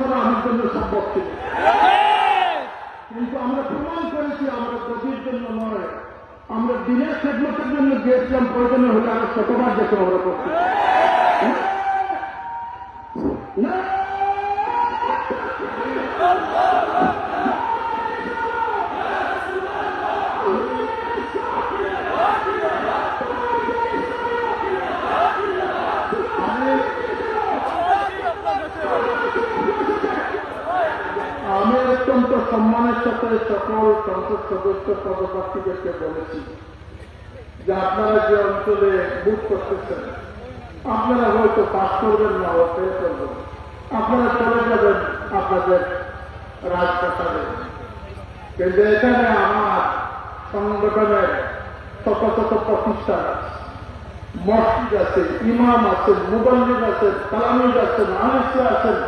করা আমার জন্য সম্ভব ছিল, কিন্তু আমরা প্রমাণ করেছি আমরা গতির জন্য নয়, আমরা দিনের খেদমতের জন্য গিয়েছিলাম, প্রয়োজনে হলে আরো শতবার দেখে আমরা করছি না। আমি অত্যন্ত সম্মানের সাথে সকল সংসদ সদস্য পদপ্রার্থীদেরকে বলেছি যে আপনারা যে অঞ্চলে বুথ করতেছেন, আপনারা হয়তো পাস করবেন না, ফেল করবেন, আপনারা চলে যাবেন আপনাদের রাজপ্রাসাদে, কিন্তু এখানে আমার সংগঠনের শত শত প্রতিষ্ঠান আছে, মসজিদ আছে, ইমাম আছেন, মুবাল্লিগ আছেন, তালামিজ আছেন, আলিসা আছেন।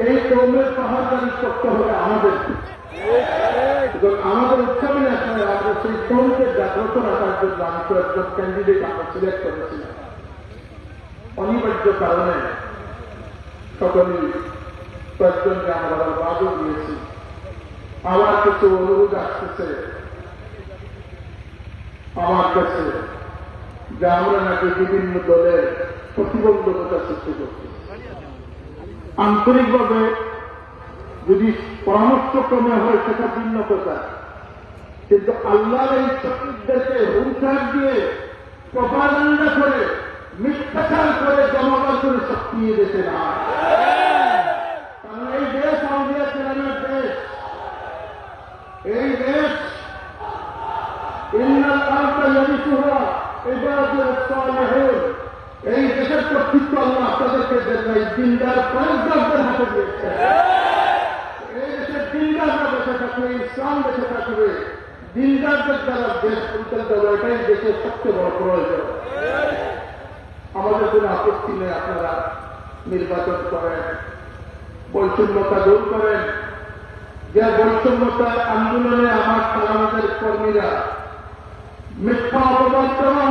এই কৌমের পাহাড়দারি করতে হবে আমাদের, আমাদের উৎসবে আসলে আমরা সেই কৌমকে জাগ্রত রাখার জন্য আমি তো একজন ক্যান্ডিডেট আমরা সিলেক্ট করেছিলাম। অনিবার্য কারণে সকলেই কয়েকজনকে আমরা বাদও দিয়েছি। আবার কিছু অনুরোধ আসতেছে আমার কাছে যে আমরা নাকি বিভিন্ন দলের প্রতিবন্ধকতা সৃষ্টি করছি। আন্তরিকভাবে যদি পরামর্শক্রমে হয় সেটা ভিন্ন কথা, কিন্তু আল্লাহর এই শক্তিদেরকে হুঙ্কার দিয়ে প্রপাগান্ডা করে মিথ্যাচার করে জনগণ করে শক্তি দিতে না। কারণ এই দেশ আউলিয়া কেরামের দেশ, এই দেশ ইন্নাল আরদা ইয়ারিসুহা ইবাদুস সালিহুন, এই দেশের কর্তৃত্ব আল্লাহ আপনাদেরকে দেন নাই, দিনদার পরেশগারদের হাতে দিয়েছে। এই দেশের দিনদাররা বেঁচে থাকবে, ইসলাম বেঁচে থাকবে, দিনদারদের দ্বারা দেশ পরিচালিত হবে, এটাই দেশের সবচেয়ে বড় প্রয়োজন। আমাদের কোনো আপত্তি নেই, আপনারা নির্বাচন করেন, বৈষম্যতা দূর করেন। যে বৈষম্যতার আন্দোলনে আমার তালামাদের কর্মীরা মিথ্যা অপবাদ দেওয়া